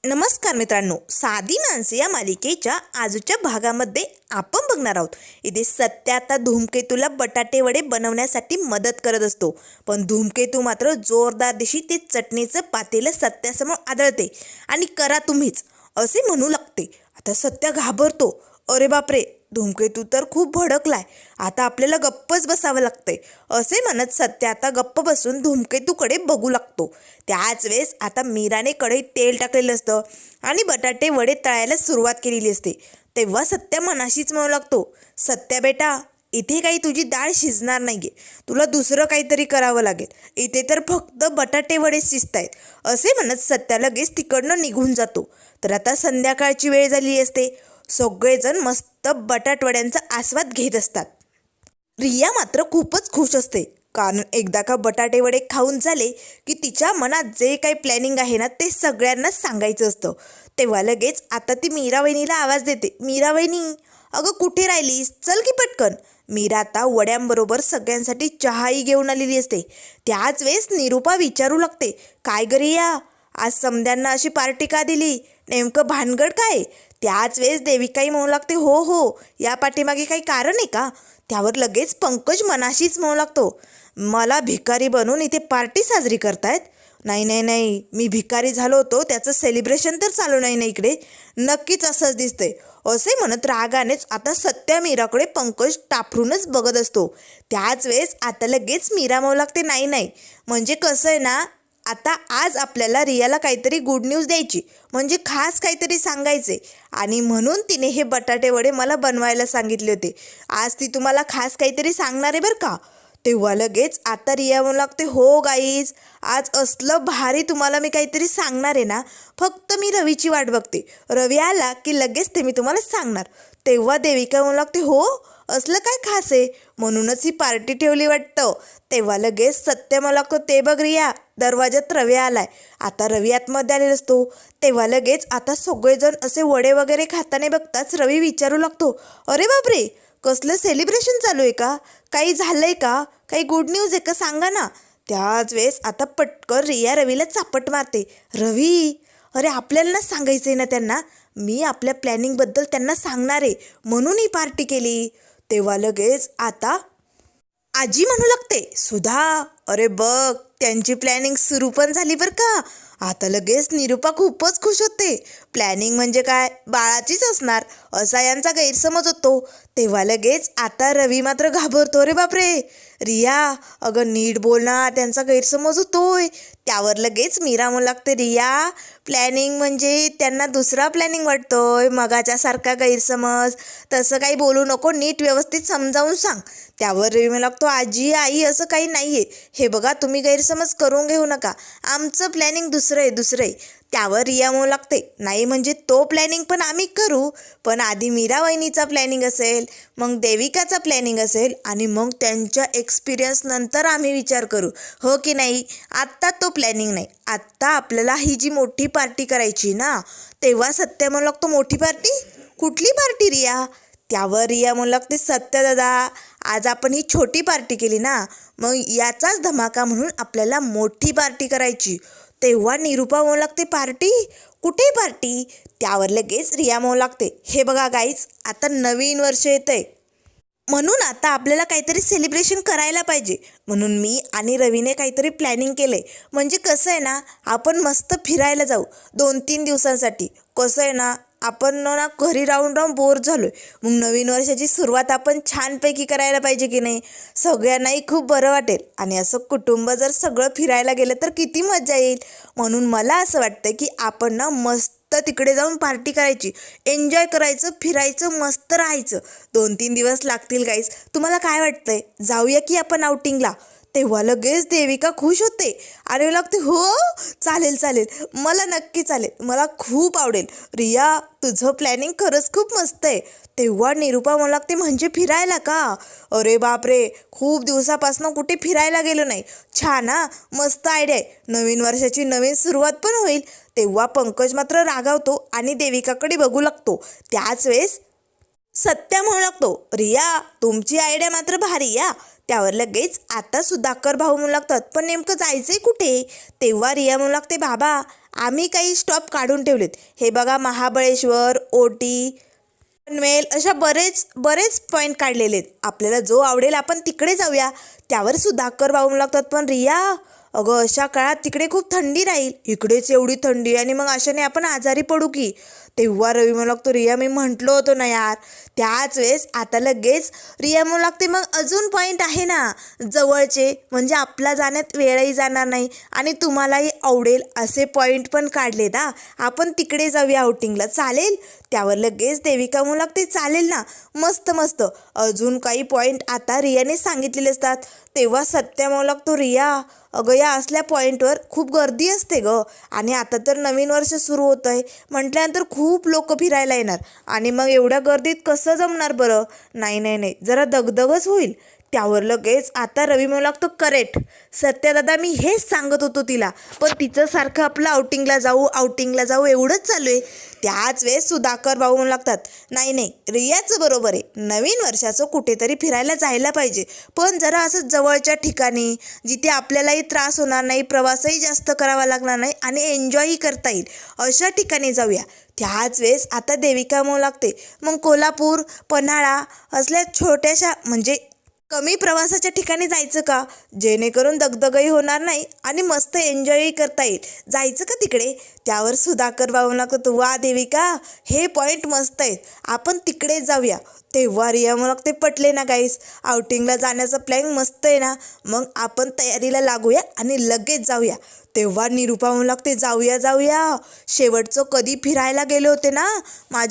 नमस्कार मित्रांनो, साधी माणसे या मालिकेच्या आजच्या भागामध्ये आपण बघणार आहोत. इथे सत्या आता धूमकेतूला बटाटे वडे बनवण्यासाठी मदत करत असतो, पण धूमकेतू मात्र जोरदार दिशी ते चटणीचं पातेलं सत्यासमोर आदळते आणि करा तुम्हीच असे म्हणू लागते. आता सत्या घाबरतो. अरे बापरे, धूमकेतू तर खूप भडकलाय, आता आपल्याला गप्पच बसावं लागतंय असे म्हणत सत्या आता गप्प बसून धूमकेतूकडे बघू लागतो. त्याच वेळेस आता मीराने कढईत तेल टाकलेलं असतं आणि बटाटे वडे तळायला सुरुवात केलेली असते. तेव्हा सत्या मनाशीच म्हणू लागतो, सत्या बेटा, इथे काही तुझी डाळ शिजणार नाहीये, तुला दुसरं काहीतरी करावं लागेल, इथे तर फक्त बटाटे वडे शिजतायत असे म्हणत सत्या लगेच तिकडनं निघून जातो. तर आता संध्याकाळची वेळ झाली असते. सगळेजण मस्त बटाटवड्यांचा आस्वाद घेत असतात. रिया मात्र खूपच खुश असते, कारण एकदा का बटाटे वडे खाऊन झाले की तिच्या मनात जे काही प्लॅनिंग आहे ना ते सगळ्यांना सांगायचं असतं. तेव्हा लगेच आता ती मीरा वहिनीला आवाज देते, मीरा वहिनी, अगं कुठे राहिलीस, चल की पटकन. मीरा आता वड्यांबरोबर सगळ्यांसाठी चहाही घेऊन आलेली असते. त्याच वेळेस निरूपा विचारू लागते, काय ग रिया, आज समद्यांना अशी पार्टी का दिली, नेमकं भानगड काय? त्याच वेळेस देविकाही म्हणू लागते, हो हो, या पाठीमागे काही कारण आहे का? त्यावर लगेच पंकज मनाशीच म्हणू लागतो, मला भिकारी बनवून इथे पार्टी साजरी करतायत? नाही नाही नाही, मी भिकारी झालो होतो त्याचं सेलिब्रेशन तर चालू नाही ना इकडे, नक्कीच असंच दिसतंय असे म्हणत रागानेच आता सत्या मीराकडे पंकज टापरूनच बघत असतो. त्याच वेळेस आता लगेच मीरा म्हणू लागते, नाही नाही, म्हणजे कसं आहे ना, आता आज आपल्याला रियाला काहीतरी गुड न्यूज द्यायची, म्हणजे खास काहीतरी सांगायचे, आणि म्हणून तिने हे बटाटे वडे मला बनवायला सांगितले होते. आज ती तुम्हाला खास काहीतरी सांगणार आहे बरं का. तेव्हा लगेच आता रिया म्हणू लागते, हो गाईज, आज असलं भारी तुम्हाला मी काहीतरी सांगणार आहे ना, फक्त मी रवीची वाट बघते, रवी आला की लगेच ते मी तुम्हाला सांगणार. तेव्हा देविका म्हणू लागते, हो, असलं काय खास आहे, म्हणूनच ही पार्टी ठेवली वाटतं. तेव्हा लगेच सत्य मला ते बघ रिया, दरवाजात रवी आलाय. आता रवी आतमध्ये आलेला असतो. तेव्हा लगेच आता सगळेजण असे वडे वगैरे खाताना बघताच रवी विचारू लागतो, अरे बापरे, कसलं सेलिब्रेशन चालू आहे का, काही झालंय का, काही गुड न्यूज आहे का, सांगा ना. त्याच वेळेस आता पटकन रिया रवीला चापट मारते, रवी, अरे आपल्याला ना सांगायचं आहे ना त्यांना, मी आपल्या प्लॅनिंगबद्दल त्यांना सांगणार आहे, म्हणून ही पार्टी केली. तेव्हा लगेच आता आजी म्हणू लागते, सुधा, अरे बघ, त्यांची प्लॅनिंग सुरू पण झाली बरं का. आता लगेच निरूपा खूपच खुश होते. प्लॅनिंग म्हणजे काय, बाळाचीच असणार असा यांचा गैरसमज होतो. तेव्हा लगेच आता रवी मात्र घाबरतो, रे बापरे, रिया, अगं नीट बोल ना, त्यांचा गैरसमज होतोय. त्यावर लगेच मीरा म्हणू लागते, रिया, प्लॅनिंग म्हणजे त्यांना दुसरा प्लॅनिंग वाटतोय, मगाच्यासारखा गैरसमज, तसं काही बोलू नको, नीट व्यवस्थित समजावून सांग. त्यावर रवी म्हणू लागतो, आजी, आई, असं काही नाही आहे, हे बघा, तुम्ही गैरसमज करून घेऊ नका, आमचं प्लॅनिंग दुसरं आहे. त्यावर रिया म्हणू लागते, नाही म्हणजे तो प्लॅनिंग पण आम्ही करू, पण आधी मीरा वहिनीचा प्लॅनिंग असेल, मग देविकाचा प्लॅनिंग असेल, आणि मग त्यांच्या एक्सपिरियन्स नंतर आम्ही विचार करू, हो की नाही. आत्ता तो प्लॅनिंग नाही, आत्ता आपल्याला ही जी मोठी पार्टी करायची ना. तेव्हा सत्य म्हणू लागतो, मोठी पार्टी, कुठली पार्टी रिया. त्यावर रिया म्हणू लागते, सत्य दादा, आज आपण ही छोटी पार्टी केली ना, मग याचाच धमाका म्हणून आपल्याला मोठी पार्टी करायची. तेव्हा निरूपा म्हणू लागते, पार्टी, कुठे पार्टी. त्यावर लगेच रिया म्हणू लागते, हे बघा गाईज, आता नवीन वर्ष येतंय, म्हणून आता आपल्याला काहीतरी सेलिब्रेशन करायला पाहिजे, म्हणून मी आणि रवीने काहीतरी प्लॅनिंग केलं आहे. म्हणजे कसं आहे ना, आपण मस्त फिरायला जाऊ 2-3 दिवसांसाठी. कसं आहे ना, आपण ना घरी राहून बोर झालो आहे, मग नवीन वर्षाची सुरुवात आपण छानपैकी करायला पाहिजे की नाही, सगळ्यांनाही खूप बरं वाटेल, आणि असं कुटुंब जर सगळं फिरायला गेलं तर किती मजा येईल. म्हणून मला असं वाटतं की आपण ना मस्त तिकडे जाऊन पार्टी करायची, एन्जॉय करायचं, फिरायचं, मस्त राहायचं. 2-3 दिवस लागतील गाईज, तुम्हाला काय वाटतंय, जाऊया की आपण आउटिंगला. तेव्हा लगेच देविका खुश होते आणि लागते, हो, चालेल चालेल, मला नक्की चालेल, मला खूप आवडेल. रिया, तुझं प्लॅनिंग खरंच खूप मस्त आहे. तेव्हा निरूपा म्हणू लागते, म्हणजे फिरायला का, अरे बापरे, खूप दिवसापासून कुठे फिरायला गेलो नाही, छान, हा, मस्त आयडिया आहे, नवीन वर्षाची नवीन सुरुवात पण होईल. तेव्हा पंकज मात्र रागावतो आणि देविकाकडे बघू लागतो. त्याच वेळेस सत्या म्हणू लागतो, रिया, तुमची आयडिया मात्र भारी या. त्यावर लगेच आता सुधाकर भाऊ म्हणू लागतात, पण नेमकं जायचंय कुठे. तेव्हा रिया म्हणू लागते, बाबा, आम्ही काही स्टॉप काढून ठेवलेत. हे बघा, महाबळेश्वर, ओटी, पनवेल अशा बरेच बरेच पॉईंट काढलेले आहेत. आपल्याला जो आवडेल आपण तिकडे जाऊया. त्यावर सुधाकर भाऊ म्हणू लागतात, पण रिया अगं अशा काळात तिकडे खूप थंडी राहील, इकडेच एवढी थंडी आणि मग अशाने आपण आजारी पडू की. तेव्हा रवी म्हणू लागतो, रिया मी म्हटलो होतो ना यार. त्याच वेळेस आता लगेच रिया म्हणू लागते, मग अजून पॉईंट आहे ना जवळचे, म्हणजे आपला जाण्यात वेळही जाणार नाही आणि तुम्हालाही आवडेल असे पॉईंट पण काढलेत. आपण तिकडे जाऊया आउटिंगला, चालेल? त्यावर लगेच देविका म्हणू लागते, चालेल ना, मस्त मस्त. अजून काही पॉईंट आता रियाने सांगितलेले असतात. तेव्हा सत्या म्हणू लागतो, रिया अगं या असल्या पॉईंटवर खूप गर्दी असते गं, आणि आता तर नवीन वर्ष सुरू होतं आहे म्हटल्यानंतर खूप लोक फिरायला येणार आणि मग एवढ्या गर्दीत कसं जमणार बरं? नाही नाही नाही, जरा दगदगच होईल. त्यावर लगेच आता रवी म्हणू लागतो, करेक्ट सत्यादादा, मी हेच सांगत होतो तिला, पण तिचं सारखं आपलं आउटिंगला जाऊ एवढंच चालू आहे. त्याच वेळेस सुधाकर भाऊ म्हणू लागतात, नाही नाही रियाचं बरोबर आहे, नवीन वर्षाचं कुठेतरी फिरायला जायला पाहिजे, पण जरा असं जवळच्या ठिकाणी जिथे आपल्यालाही त्रास होणार नाही, प्रवासही जास्त करावा लागणार नाही आणि एन्जॉयही करता येईल अशा ठिकाणी जाऊया. त्याच वेळेस आता देविका म्हणू लागते, मग कोल्हापूर, पन्हाळा असल्या छोट्याशा म्हणजे कमी प्रवासाच्या ठिकाणी जायचं का, जेणेकरून दगदगही होणार नाही आणि मस्त एन्जॉयही करता येईल, जायचं का तिकडे? त्यावर सुधाकर भाऊ लागतो, वा देविका हे पॉईंट मस्त आहेत, आपण तिकडे जाऊया. तेव्हा रिया म्हणू लागते, पटले ना गाईस, आउटिंगला जाण्याचा प्लॅन मस्त आहे ना, मग आपण तयारीला लागूया आणि लगेच जाऊया. तेव्हा निरूपा म्हणू लागते, जाऊया, शेवटचं कधी फिरायला गेले होते ना,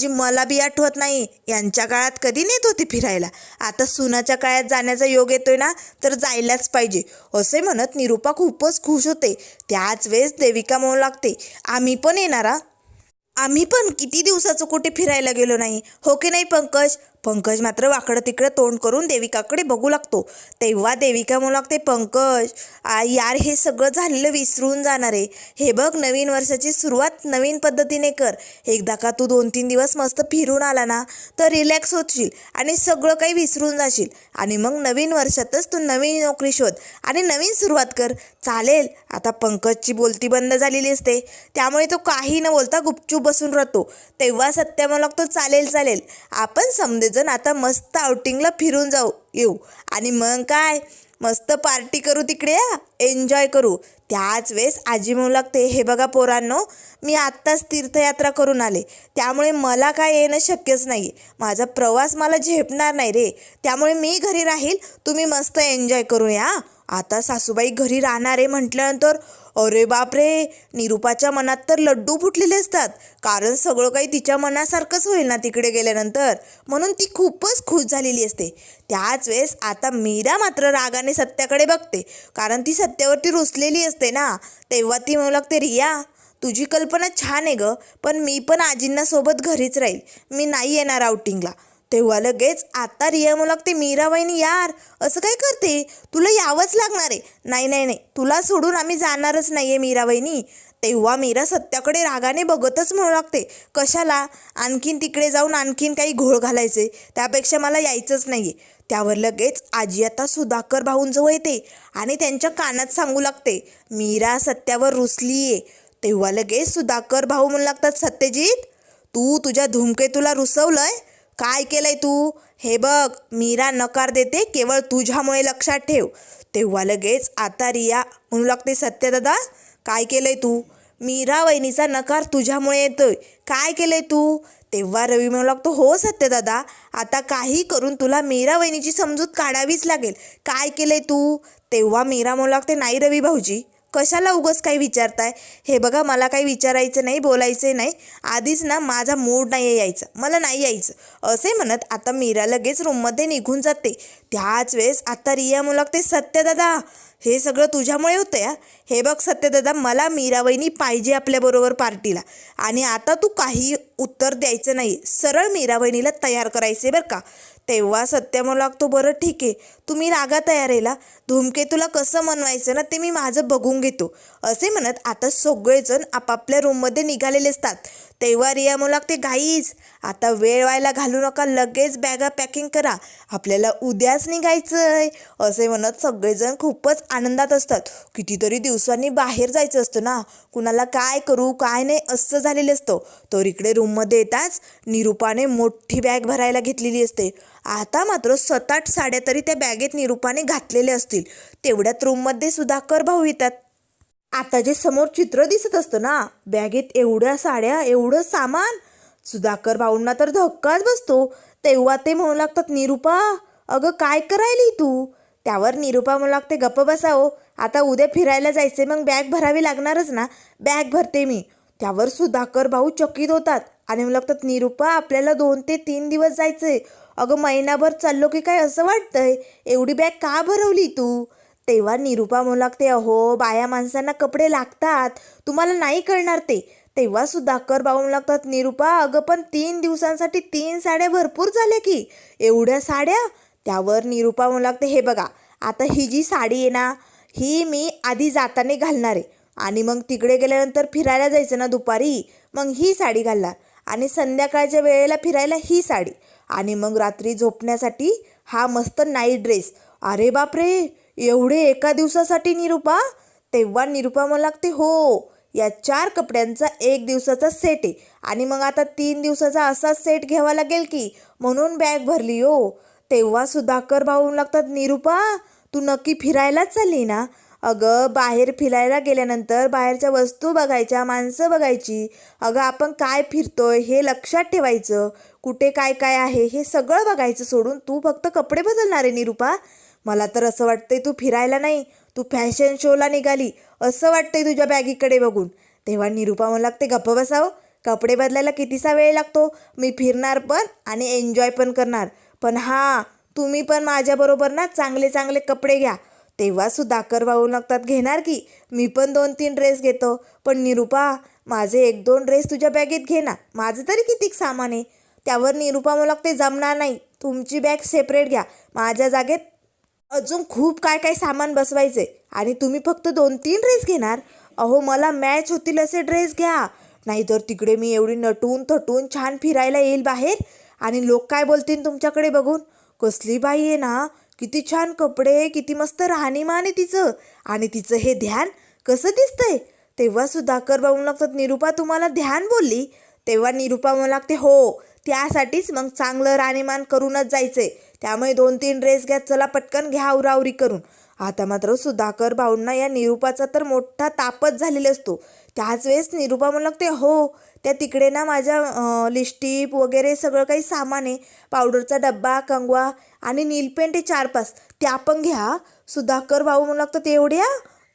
मला बी आठवत नाही, यांच्या काळात कधी नेत होते फिरायला, आता सुनाच्या काळात जाण्याचा योग येतोय ना, तर जायलाच पाहिजे असे म्हणत निरूपा खूपच खुश होते. त्याच वेळेस देविका म्हणू लागते, आम्ही पण येणार, आम्ही पण किती दिवसाचं कुठे फिरायला गेलो नाही, हो की नाही पंकज? पंकज मात्र वाकडं तिकडं तोंड करून देविकाकडे बघू लागतो. तेव्हा देविका म्हणू लागते, पंकज यार हे सगळं झालेलं विसरून जाणार आहे, हे बघ नवीन वर्षाची सुरुवात नवीन पद्धतीने कर. एकदा का तू 2-3 दिवस मस्त फिरून आला ना तर रिलॅक्स होशील आणि सगळं काही विसरून जाशील, आणि मग नवीन वर्षातच तू नवीन नोकरी शोध आणि नवीन सुरुवात कर, चालेल? आता पंकजची बोलती बंद झालेली असते, त्यामुळे तो काही न बोलता गुपचूप बसून राहतो. तेव्हा सत्या म्हणू लागतो, चालेल, आपण समजेजण आता मस्त आउटिंगला फिरून येऊ आणि मग काय मस्त पार्टी करू तिकडे, एन्जॉय करू. त्याच वेळेस आजी म्हणू लागते, हे बघा पोरांनो, मी आत्ताच तीर्थयात्रा करून आले, त्यामुळे मला काय येणं शक्यच नाही, माझा प्रवास मला झेपणार नाही रे, त्यामुळे मी घरी राहील, तुम्ही मस्त एन्जॉय करूया. आता सासूबाई घरी राहणार आहे म्हटल्यानंतर अरे बापरे, निरूपाच्या मनात तर लड्डू फुटलेले असतात, कारण सगळं काही तिच्या मनासारखंच होईल ना तिकडे गेल्यानंतर, म्हणून ती खूपच खुश झालेली असते. त्याच वेळेस आता मीरा मात्र रागाने सत्याकडे बघते, कारण ती सत्यावरती रुसलेली असते ना. तेव्हा ती म्हणू लागते, रिया तुझी कल्पना छान आहे गं, पण मी पण आजींना सोबत घरीच राहील, मी नाही येणार आउटिंगला. तेव्हा लगेच आता रिया म्हणू लागते, मीरा वहिनी यार असं काय करते, तुला यावंच लागणार आहे. नाही, तुला सोडून आम्ही जाणारच नाही आहे मीरा वहिनी. तेव्हा मीरा सत्याकडे रागाने बघतच म्हणू लागते, कशाला आणखीन तिकडे जाऊन आणखीन काही घोळ घालायचे, त्यापेक्षा मला यायचंच नाही आहे. त्यावर लगेच आजी आता सुधाकर भाऊंजवळ येते आणि त्यांच्या कानात सांगू लागते, मीरा सत्यावर रुसली आहे. तेव्हा लगेच सुधाकर भाऊ म्हणू लागतात, सत्यजित तू तुझ्या धूमकेतूला रुसवलंय, काय केलंय तू? हे बघ मीरा नकार देते केवळ तुझ्यामुळे, लक्षात ठेव. तेव्हा लगेच आता रिया म्हणू लागते, सत्यदादा काय केलंय तू? मीरा वहिनीचा नकार तुझ्यामुळे येतोय, काय केलंय तू? तेव्हा रवी म्हणू लागतो, हो सत्यदादा, आता काही करून तुला मीरा वहिनीची समजूत काढावीच लागेल, काय केलंय तू? तेव्हा मीरा म्हणू लागते, नाही रवी भाऊजी, कशाला उगाच काही विचारताय, हे बघा मला काही विचारायचं नाही, बोलायचं नाही, आधीच ना माझा मूड नाही आहे यायचा, मला नाही यायचं असे म्हणत आता मीरा लगेच रूममध्ये निघून जाते. त्याच वेळेस आता रिया म्हणू लागते, सत्यदादा हे सगळं तुझ्यामुळे होतं या, हे बघ सत्यदादा मला मीरावहिनी पाहिजे आपल्याबरोबर पार्टीला, आणि आता तू काही उत्तर द्यायचं नाही, सरळ मीरावहिनीला तयार करायचे बरं का. तेव्हा सत्या म्हणू लागतो, बरं ठीक आहे, तुम्ही रागा तयार आहे, धूमकेतूला कसं मनवायचं ना ते मी माझं बघून घेतो असे म्हणत आता सगळेजण आपापल्या रूममध्ये निघालेले असतात. तेव्हा रिया म्हणू लागते, गाईज आता वेळ व्हायला घालू नका, लगेच बॅगा पॅकिंग करा, आपल्याला उद्याच निघायचंय. असे म्हणत सगळेजण खूपच आनंदात असतात. कितीतरी दिवसांनी बाहेर जायचं असतं ना, कुणाला काय करू काय नाही असं झालेलं असतं. तर इकडे रूममध्ये येताच निरूपाने मोठी बॅग भरायला घेतलेली असते. आता मात्र 7-8 साड्या तरी त्या बॅगेत निरूपाने घातलेल्या असतील. तेवढ्यात रूममध्ये सुधाकर भाऊ येतात. आता जे समोर चित्र दिसत असतं ना, बॅगेत एवढ्या साड्या एवढं सामान, सुधाकर भाऊंना तर धक्काच बसतो. तेव्हा ते म्हणू लागतात, निरूपा अगं काय करायली तू. त्यावर निरूपा म्हणू लागते, गप्प बसा हो, आता उद्या फिरायला जायचे, मग बॅग भरावी लागणारच ना, बॅग भरते मी. त्यावर सुधाकर भाऊ चकित होतात आणि म्हणू लागतात, निरूपा आपल्याला 2 ते 3 दिवस जायचंय. अगं महिनाभर चाललो की काय असं वाटतंय, एवढी बॅग का भरवली तू. तेव्हा निरूपा म्हणू लागते, अहो बाया माणसांना कपडे लागतात, तुम्हाला नाही कळणार ते. तेव्हा सुधाकर भाऊ म्हणू लागतात, निरूपा अगं पण 3 दिवसांसाठी 3 साड्या भरपूर झाल्या की, एवढ्या साड्या. त्यावर निरूपा म्हणू लागते, हे बघा आता ही जी साडी आहे ना, ही मी आधी जाताना घालणार आहे, आणि मग तिकडे गेल्यानंतर फिरायला जायचं ना दुपारी, मग ही साडी घालणार, आणि संध्याकाळच्या वेळेला फिरायला ही साडी, आणि मग रात्री झोपण्यासाठी हा मस्त नाईट ड्रेस. अरे बापरे, एवढे एका दिवसासाठी निरूपा. तेव्हा निरूपा म्हणू लागते, हो या 4 कपड्यांचा 1 दिवसाचा सेट आहे, आणि मग आता 3 दिवसाचा असा सेट घ्यावा लागेल की, म्हणून बॅग भरली हो. तेव्हा सुधाकर भाऊ म्हणू लागतात, निरूपा तू नक्की फिरायलाच चालली ना. अगं बाहेर फिरायला गेल्यानंतर बाहेरच्या वस्तू बघायच्या, माणसं बघायची, अगं आपण काय फिरतोय हे लक्षात ठेवायचं, कुठे काय काय आहे हे सगळं बघायचं सोडून तू फक्त कपडे बदलणार आहे निरूपा. मला तर असं वाटतंय तू फिरायला नाही, तू फॅशन शोला निघाली असं वाटतंय तुझ्या बॅगीकडे बघून. तेव्हा निरूपा म्हणू लागते, गप्प बसावं, कपडे बदलायला कितीसा वेळ लागतो, मी फिरणार पण आणि एन्जॉय पण करणार, पण हां तुम्ही पण माझ्याबरोबर ना चांगले चांगले कपडे घ्या. तेव्हा सुधाकर भाऊ लागतात, घेणार की, मी पण 2-3 ड्रेस घेतो, पण निरूपा माझे 1-2 ड्रेस तुझ्या बॅगेत घे ना, माझं तरी किती सामान आहे. त्यावर निरूपा म्हणू लागते, जमणार नाही, तुमची बॅग सेपरेट घ्या, माझ्या जागेत अजून खूप काय काय सामान बसवायचे, आणि तुम्ही फक्त 2-3 ड्रेस घेणार. अहो मला मॅच होतील असे ड्रेस घ्या, नाहीतर तिकडे मी एवढी नटून थटून छान फिरायला येईल बाहेर, आणि लोक काय बोलतील तुमच्याकडे बघून, कसली बाई आहे ना, किती छान कपडे, किती मस्त राहणीमान आहे तिचं, आणि तिचं हे ध्यान कसं दिसतंय. तेव्हा सुधाकर भाऊ लागतात, निरूपा तुम्हाला ध्यान बोलली. तेव्हा निरूपा म्हणू लागते, हो त्यासाठीच मग चांगलं राहणीमान करूनच जायचंय, त्यामुळे 2-3 ड्रेस घ्या, चला पटकन घ्या आवरावरी करून. आता मात्र सुधाकर भाऊंना या निरूपाचा तर मोठा तापच झालेला असतो. त्याच वेळेस निरूपा म्हणू लागते, हो त्या तिकडे ना माझ्या लिपस्टिक वगैरे सगळं काही सामान आहे, पावडरचा डब्बा, कंगवा आणि नीलपेंट आहे 4-5, त्या पण घ्या. सुधाकर भाऊ म्हणू लागतात, एवढ्या.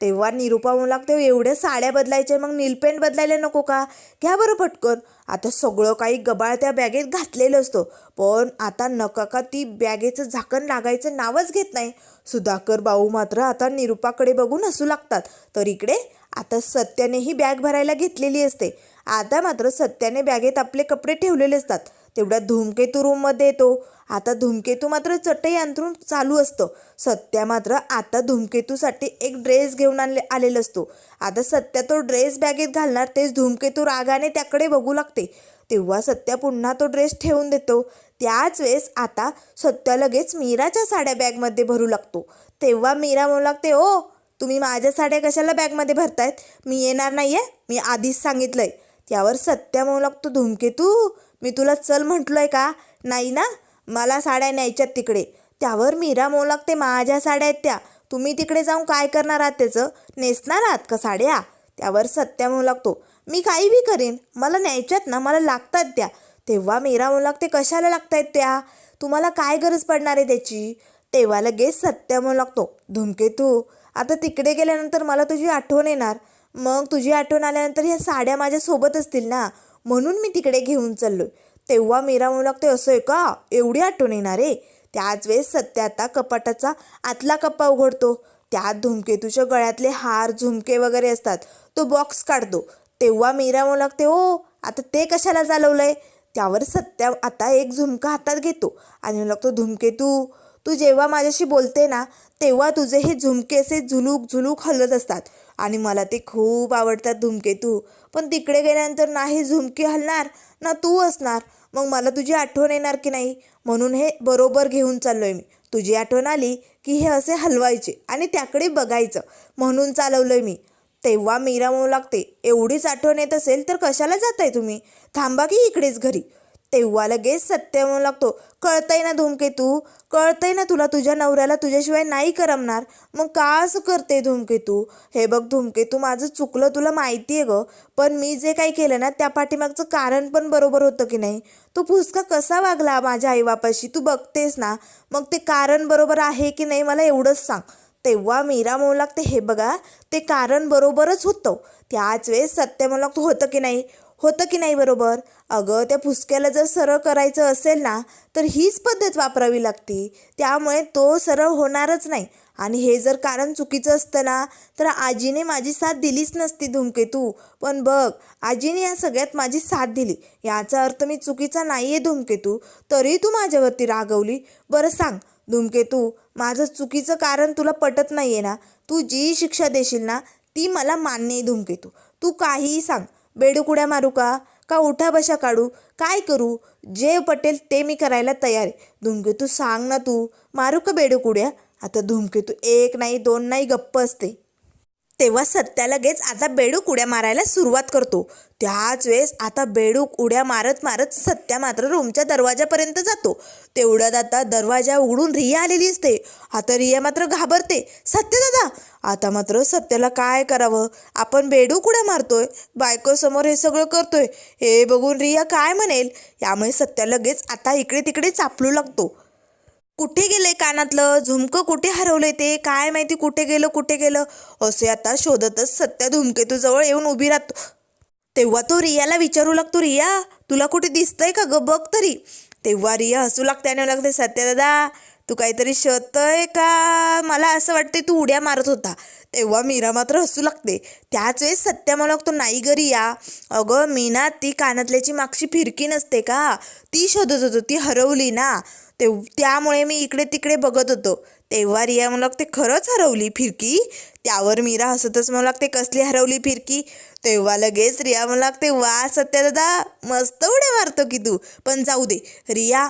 तेव्हा निरूपा म्हणू लागते, एवढ्या साड्या बदलायच्या, मग नीलपेंट बदलायला नको का, घ्या बरं पटकन. आता सगळं काही गबाळ त्या बॅगेत घातलेलं असतं, पण आता नका का ती बॅगेचं झाकण लागायचं नावच घेत नाही. सुधाकर भाऊ मात्र आता निरूपाकडे बघून हसू लागतात. तर इकडे आता सत्यानेही बॅग भरायला घेतलेली असते. आता मात्र सत्याने बॅगेत आपले कपडे ठेवलेले असतात. तेवढ्यात धूमकेतू रूममध्ये येतो. आता धूमकेतू मात्र चटई अंथरून चालू असतं. सत्या मात्र आता धूमकेतूसाठी एक ड्रेस घेऊन आलेला असतो. आता सत्या तो ड्रेस बॅगेत घालणार, तेच धूमकेतू रागाने त्याकडे बघू लागते. तेव्हा सत्या पुन्हा तो ड्रेस ठेवून देतो. त्याच वेळेस आता सत्या लगेच मीराच्या साड्या बॅगमध्ये भरू लागतो. तेव्हा मीरा म्हणू लागते, ओ तुम्ही माझ्या साड्या कशाला बॅगमध्ये भरतायत, मी येणार नाही आहे, मी आधीच सांगितलं आहे. त्यावर सत्या म्हणू लागतो, धूमकेतू मी तुला चल म्हटलोय का, नाही ना, मला साड्या न्यायच्यात तिकडे. त्यावर मीरा म्हणू लागते, माझ्या साड्या आहेत त्या, तुम्ही तिकडे जाऊन काय करणार आहात, त्याचं नेसणार आहात का साड्या. त्यावर सत्या म्हणू लागतो, मी काही बी करेन, मला न्यायच्यात ना, मला लागतात त्या. तेव्हा मीरा म्हणू लागते, कशाला लागतायत त्या, तुम्हाला काय गरज पडणार आहे त्याची. तेव्हा लगेच सत्या म्हणू लागतो, धूमकेतू आता तिकडे गेल्यानंतर मला तुझी आठवण येणार, मग तुझी आठवण आल्यानंतर ह्या साड्या माझ्यासोबत असतील ना, म्हणून मी तिकडे घेऊन चाललोय. तेव्हा मीरा म्हणू लागते, असं आहे का, एवढी आठवण येणार आहे. त्याच वेळेस सत्या आता कपाटाचा आतला कप्पा उघडतो. त्यात धूमकेतूच्या गळ्यातले हार, झुमके वगैरे असतात, तो बॉक्स काढतो. तेव्हा मीरा म्हणू लागते, ओ आता ते कशाला चालवलंय. त्यावर सत्या आता एक झुमका हातात घेतो आणि म्हणू लागतो, धूमकेतू तू जेव्हा माझ्याशी बोलते ना, तेव्हा तुझे हे झुमके असे झुलूक झुलूक हलत असतात, आणि मला ते खूप आवडतात धूमकेतू. पण तिकडे गेल्यानंतर नाही झुमके हलणार ना तू असणार, मग मला तुझी आठवण येणार की नाही, म्हणून हे बरोबर घेऊन चाललो आहे मी. तुझी आठवण आली की हे असे हलवायचे आणि त्याकडे बघायचं, म्हणून चालवलं आहे मी. तेव्हा मीरा म्हणू लागते, एवढीच आठवण येत असेल तर कशाला जाताय तुम्ही, थांबा की इकडेच घरी. तेव्हा लगेच सत्य म्हणू लागतो, कळतंय ना धूमकेतू, कळतंय ना तुला तुझ्या नवऱ्याला तुझ्याशिवाय नाही करमणार, मग का असं करते धूमकेतू. हे बघ धूमकेतू, माझं चुकलं तुला माहिती आहे गं, पण मी जे काही केलं ना त्या पाठीमागचं कारण पण बरोबर होतं की नाही. तो फुसका कसा वागला माझ्या आईबापाशी तू बघतेस ना, मग ते कारण बरोबर आहे की नाही मला एवढंच सांग. तेव्हा मीरा म्हणू लागते, हे बघा ते कारण बरोबरच होतं. त्याच वेळेस सत्य म्हणू लागतो, होतं की नाही, होतं की नाही बरोबर. अगं त्या फुसक्याला जर सरळ करायचं असेल ना तर हीच पद्धत वापरावी लागते, त्यामुळे तो सरळ होणारच नाही. आणि हे जर कारण चुकीचं असतं ना तर आजीने माझी साथ दिलीच नसती धूमकेतू. पण बघ, आजीने या सगळ्यात माझी साथ दिली, याचा अर्थ मी चुकीचा नाही आहे धूमकेतू, तरी तू माझ्यावरती रागवली. बरं सांग धूमकेतू, माझं चुकीचं कारण तुला पटत नाही आहे ना, तू जी शिक्षा देशील ना ती मला मान्य आहे धूमकेतू. तू काहीही सांग, बेडूकुड्या मारू का उठा बशा काढू, काय करू, जे पटेल ते मी करायला तयार आहे. धूमकेतू सांग ना, तू मारू का बेडूकुड्या. आता धूमकेतू एक नाही दोन नाही गप्प असते. तेव्हा सत्या लगेच आता बेडूक उड्या मारायला सुरुवात करतो. त्याच वेळेस आता बेडूक उड्या मारत मारत सत्या मात्र रूमच्या दरवाजापर्यंत जातो. तेवढ्यात आता दरवाजा उघडून रिया आलेली असते. आता रिया मात्र घाबरते, सत्य दादा. आता मात्र सत्याला काय करावं, आपण बेडूक उड्या मारतोय, बायकोसमोर हे सगळं करतोय, हे बघून रिया काय म्हणेल, यामुळे सत्या लगेच आता इकडे तिकडे चापलू लागतो. कुठे गेलंय कानातलं झुमकं, कुठे हरवलंय ते काय माहिती, कुठे गेलं असे आता शोधतच सत्या धूमकेतूजवळ येऊन उभी राहतो. तेव्हा तो रियाला विचारू लागतो, रिया तुला कुठे दिसतंय का ग, बघ तरी. तेव्हा रिया हसू लागते आणि लागते, सत्या दादा तू काहीतरी शोधतोय का, मला असं वाटतंय तू उड्या मारत होता. तेव्हा मीरा मात्र हसू लागते. त्याच वेळेस सत्या म्हणू लागतो, नाही ग रिया, अगं मी ना ती कानातल्याची मागची फिरकी नसते का ती शोधत होतो, ती हरवली ना, त्यामुळे मी इकडे तिकडे बघत होतो. तेव्हा रिया म्हणू लागते, खरंच हरवली फिरकी. त्यावर मीरा हसतच म्हणू लागते, कसली हरवली फिरकी. तेव्हा लगेच रिया म्हणू लागते, वा सत्या दादा मस्त उड्या मारतो की तू, पण जाऊ दे रिया,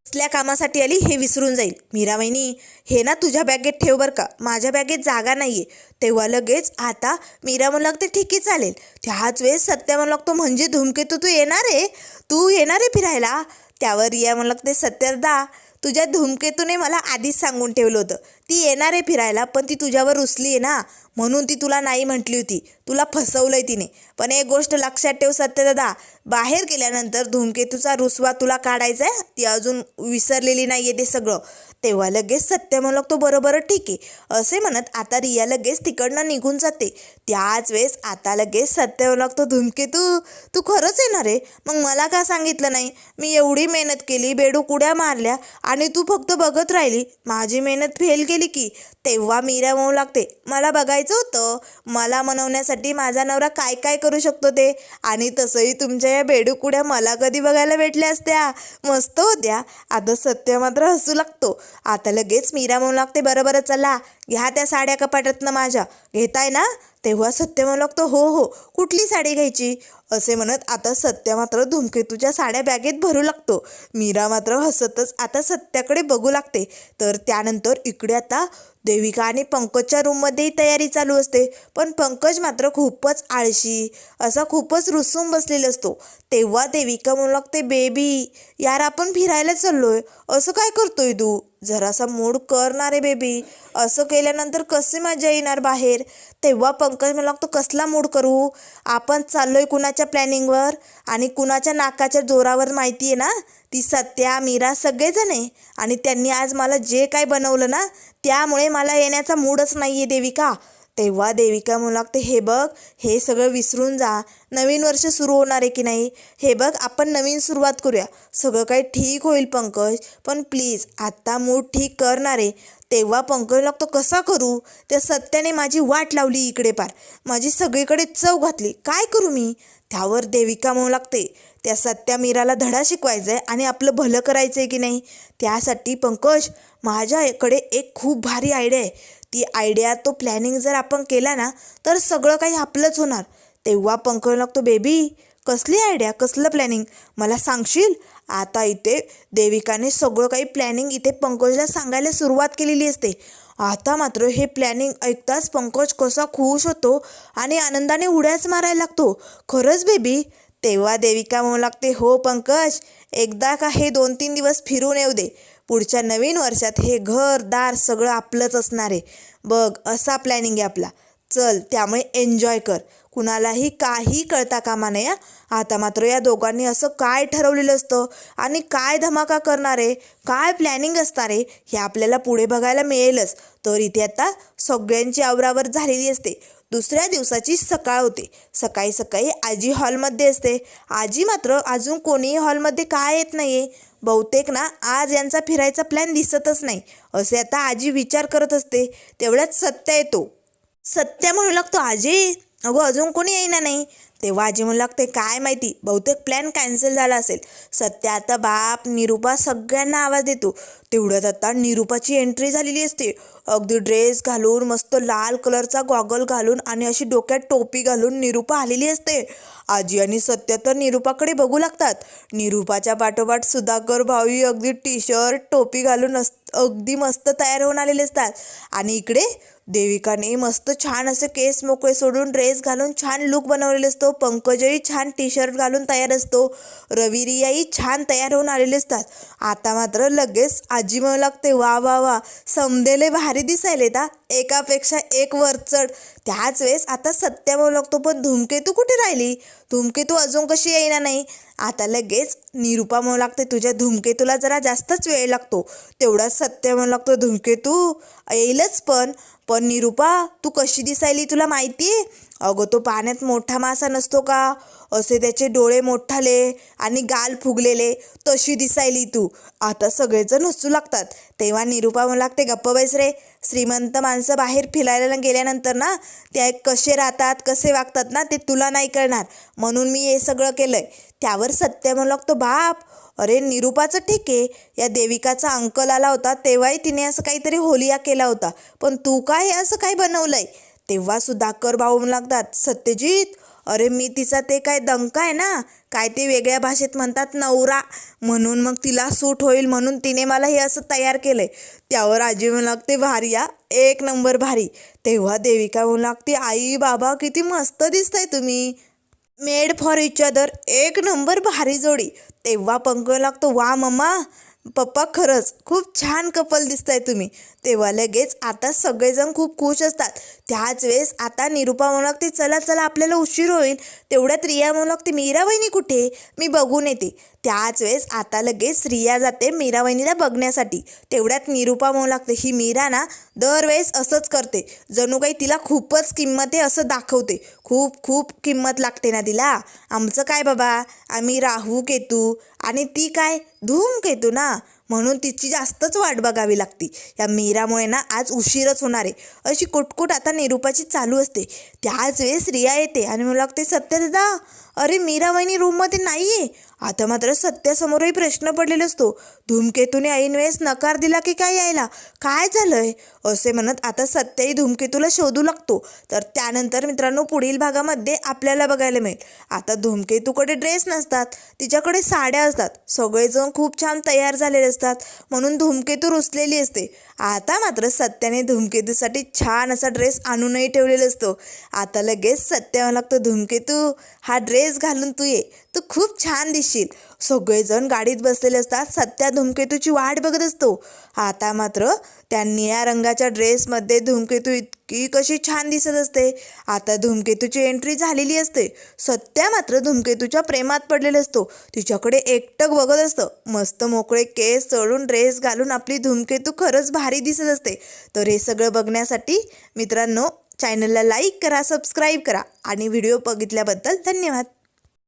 कसल्या कामासाठी आली हे विसरून जाईल. मीरा वहिनी हे ना तुझ्या बॅगेत ठेव बरं का, माझ्या बॅगेत जागा नाही आहे. तेव्हा लगेच आता मीरा म्हणू लागते, ठीक आहे चालेल. त्याच वेळेस सत्या म्हणू लागतो, म्हणजे धूमकेतू तू येणार आहे, तू येणार आहे फिरायला. त्यावर रिया म्हणू लागते, सत्यादा तुझ्या धूमकेतूने मला आधीच सांगून ठेवलं होतं ती येणार आहे फिरायला, पण ती तुझ्यावर रुसली आहे ना, म्हणून ती तुला नाही म्हटली होती, तुला फसवलंय तिने. पण एक गोष्ट लक्षात ठेव सत्यदादा, बाहेर गेल्यानंतर धूमकेतूचा रुसवा तुला काढायचा आहे, ती अजून विसरलेली नाही आहे ते सगळं. तेव्हा लगेच सत्य म्हणू लागतो, बरोबर ठीक आहे असे म्हणत आता रिया लगेच तिकडनं निघून जाते. त्याच वेळेस आता लगेच सत्य म्हणू लागतो, धूमकेतू तू खरंच येणार आहे, मग मला का सांगितलं नाही, मी एवढी मेहनत केली, बेडूक उड्या मारल्या आणि तू फक्त बघत राहिली, माझी मेहनत फेल केली की. तेव्हा मीरा म्हणू लागते, मला बघायचं होतं, मला मनवण्यासाठी माझा नवरा काय काय करू शकतो ते, आणि तसंही तुमच्या या बेडूक उड्या मला कधी बघायला भेटल्या असत्या, मस्त होत्या. आता सत्य मात्र हसू लागतो. आता लगेच मीरा म्हणू लागते, बरं चला घ्या त्या साड्या कपाटातनं माझ्या, घेताय ना. तेव्हा सत्य म्हणू लागतो, हो हो कुठली साडी घ्यायची असे म्हणत आता सत्य मात्र धूमकेतूच्या साड्या बॅगेत भरू लागतो. मीरा मात्र हसतच आता सत्याकडे बघू लागते. तर त्यानंतर इकडे आता देविका आणि पंकजच्या रूममध्येही तयारी चालू असते. पण पंकज मात्र खूपच आळशी असा खूपच रुसून बसलेला असतो. तेव्हा देविका म्हणू लागते, बेबी यार आपण फिरायला चाललोय, असं काय करतोय तू, जरासा मूड करणार आहे बेबी, असं केल्यानंतर कसे मजा येणार बाहेर. तेव्हा पंकज म्हणू लागतो, कसला मूड करू, आपण चाललोय कुणाच्या प्लॅनिंगवर आणि कुणाच्या नाकाच्या जोरावर माहिती आहे ना, ती सत्या मीरा सगळेजण आहे, आणि त्यांनी आज मला जे काय बनवलं ना त्यामुळे मला येण्याचा मूडच नाही आहे देविका. तेव्हा देविका म्हणू लागते, हे बघ हे सगळं विसरून जा, नवीन वर्ष सुरू होणार आहे की नाही, हे बघ आपण नवीन सुरुवात करूया, सगळं काही ठीक होईल पंकज, पण प्लीज आत्ता मूड ठीक करणार आहे. तेव्हा पंकज लागतो, कसा करू, त्या सत्याने माझी वाट लावली इकडे पार, माझी सगळीकडे चव घातली, काय करू मी. त्यावर देविका म्हणू लागते, त्या सत्या मीराला धडा शिकवायचा आहे आणि आपलं भलं करायचं आहे की नाही, त्यासाठी पंकज माझ्याकडे एक खूप भारी आयडिया आहे, ती आयडिया तो प्लॅनिंग जर आपण केला ना तर सगळं काही आपलंच होणार. तेव्हा पंकज लागतो, बेबी कसली आयडिया, कसलं प्लॅनिंग मला सांगशील? आता इथे देविकाने सगळं काही प्लॅनिंग इथे पंकजला सांगायला सुरुवात केलेली असते. आता मात्र हे प्लॅनिंग ऐकताच पंकज कसा खुश होतो आणि आनंदाने उड्याच मारायला लागतो. खरंच बेबी? तेव्हा देविका म्हणू लागते, हो पंकज, एकदा का हे 2-3 दिवस फिरून येऊ दे. पुढच्या नवीन वर्षात हे घरदार सगळं आपलंच असणार आहे. बघ असा प्लॅनिंग आहे आपला. चल त्यामुळे एन्जॉय कर, कुणालाही काही कळता कामा नये. आता मात्र या दोघांनी असं काय ठरवलेलं असतं आणि काय धमाका करणार आहे, काय प्लॅनिंग असणार आहे हे आपल्याला पुढे बघायला मिळेलच. तर इथे आता सगळ्यांची आवरावर झालेली असते. दुसऱ्या दिवसाची सकाळ होते. सकाळी सकाळी आजी हॉलमध्ये असते. आजी मात्र अजून कोणीही हॉलमध्ये काय येत नाही आहे. बहुतेक ना आज यांचा फिरायचा प्लॅन दिसतच नाही असे आता आजी विचार करत असते. तेवढ्यात सत्या येतो. सत्या म्हणू लागतो, आजी अगो अजून कोणी येईना नाही. तेव्हा आजी म्हणू लागते, काय माहिती, बहुतेक प्लॅन कॅन्सल झाला असेल. सत्या आता बाप निरूपा सगळ्यांना आवाज देतो. तेवढ्यात आता निरूपाची एंट्री झालेली असते. अगदी ड्रेस घालून, मस्त लाल कलरचा गॉगल घालून आणि अशी डोक्यात टोपी घालून निरूपा आलेली असते. आजी आणि सत्या तर निरूपाकडे बघू लागतात. निरूपाच्या पाठोपाठ सुधाकर भाऊही अगदी टी शर्ट टोपी घालून अगदी मस्त तयार होऊन आलेले असतात. आणि इकडे देविकाने मस्त छान असे केस मोकळे सोडून ड्रेस घालून छान लुक बनवलेला असतो. पंकजही छान टी शर्ट घालून तयार असतो. रवी रियाही छान तयार होऊन आलेले असतात. आता मात्र लगेच आजी म्हणू लागते, वा वा वा, समदेले भारी दिसायले ता, एकापेक्षा एक वरचढ. त्याच वेळेस आता सत्या म्हणू लागतो, पण धूमकेतू कुठे राहिली? धूमकेतू अजून कशी येईना नाही? आता लगेच निरूपा म्हणू लागते, तुझ्या धूमकेतूला जरा जास्तच वेळ लागतो. तेवढाच सत्य म्हणू लागतो, धूमकेतू येईलच पण निरूपा तू कशी दिसायली तुला माहिती आहे? अगं तो पाण्यात मोठा मासा नसतो का, असे त्याचे डोळे मोठाले आणि गाल फुगलेले, तशी दिसायली तू. आता सगळेजण हसू लागतात. तेव्हा निरूपा म्हणू लागते, गप्प बैस रे. श्रीमंत माणसं बाहेर फिरायला गेल्यानंतर ना त्या कसे राहतात, कसे वागतात ना ते तुला नाही कळणार, म्हणून मी हे सगळं केलंय. त्यावर सत्य म्हणू लागतो, बाप, अरे निरूपाचं ठीक आहे, या देविकाचा अंकल आला होता तेव्हाही तिने असं काहीतरी होलिया केला होता, पण तू काय असं काय बनवलंय? तेव्हा सुधाकर भाऊ म्हणू लागतात, सत्यजित, अरे मी तिचा ते काय दंका आहे ना, काय ते वेगळ्या भाषेत म्हणतात नवरा, म्हणून मग तिला सूट होईल म्हणून तिने मला हे असं तयार केलंय. त्यावर आजी म्हणू लागते, भारी या, एक नंबर भारी. तेव्हा देविका म्हणू लागते, आई बाबा किती मस्त दिसताय तुम्ही, मेड फॉर इच अदर, एक नंबर भारी जोडी. तेव्हा पंकज लागतो, वा मम्मा, पप्पा खरंच खूप छान कपल दिसताय तुम्ही. तेव्हा लगेच आता सगळेजण खूप खुश असतात. त्याच वेळेस आता निरूपा म्हणू लागते, चला चला आपल्याला उशीर होईल. तेवढ्यात रिया म्हणू लागते, मीरा वहिनी कुठे, मी बघून येते. त्याच वेळेस आता लगेच रिया जाते मीरा वहिनीला बघण्यासाठी. तेवढ्यात निरूपा म्हणू लागते, ही मीरा ना दरवेळेस असंच करते, जणू काही तिला खूपच किंमत आहे असं दाखवते, खूप खूप किंमत लागते ना तिला. आमचं काय बाबा, आम्ही राहू केतू आणि ती काय धूमकेतू ना, म्हणून तिची जास्तच वाट बघावी लागती. या मीरामुळे ना आज उशीरच होणार आहे, अशी कुटकुट आता निरूपाची चालू असते. त्याच वेळेस रिया येते आणि मला लागते, सत्य दादा, अरे मीरा वहिनी रूममध्ये नाही आहे. आता मात्र सत्यासमोरही प्रश्न पडलेला असतो, धूमकेतूने ऐन वेळेस नकार दिला की काय यायला, काय झालंय असे म्हणत आता सत्याही धूमकेतूला शोधू लागतो. तर त्यानंतर मित्रांनो पुढील भागामध्ये आपल्याला बघायला मिळेल, आता धूमकेतूकडे ड्रेस नसतात, तिच्याकडे साड्या असतात. सगळेजण खूप छान तयार झालेले असतात म्हणून धूमकेतू रुसलेली असते. आता मात्र सत्याने धूमकेतूसाठी छान असा ड्रेस आणूनही ठेवलेला असतो. आता लगेच सत्य म्हणू लागतो, धूमकेतू हा ड्रेस घालून तू ये, तू खूप छान दिसशील. सगळेजण गाडीत बसलेले असतात. सत्या धूमकेतूची वाट बघत असतो. आता मात्र त्या निळ्या रंगाच्या ड्रेसमध्ये धूमकेतू इतकी कशी छान दिसत असते. आता धूमकेतूची एंट्री झालेली असते. सत्या मात्र धूमकेतूच्या प्रेमात पडलेला असतो. तिच्याकडे एकटक बघत असतं. मस्त मोकळे केस चढून ड्रेस घालून आपली धूमकेतू खरंच भारी दिसत असते. तर हे सगळं बघण्यासाठी मित्रांनो चॅनलला लाईक करा, सबस्क्राईब करा आणि व्हिडिओ बघितल्याबद्दल धन्यवाद.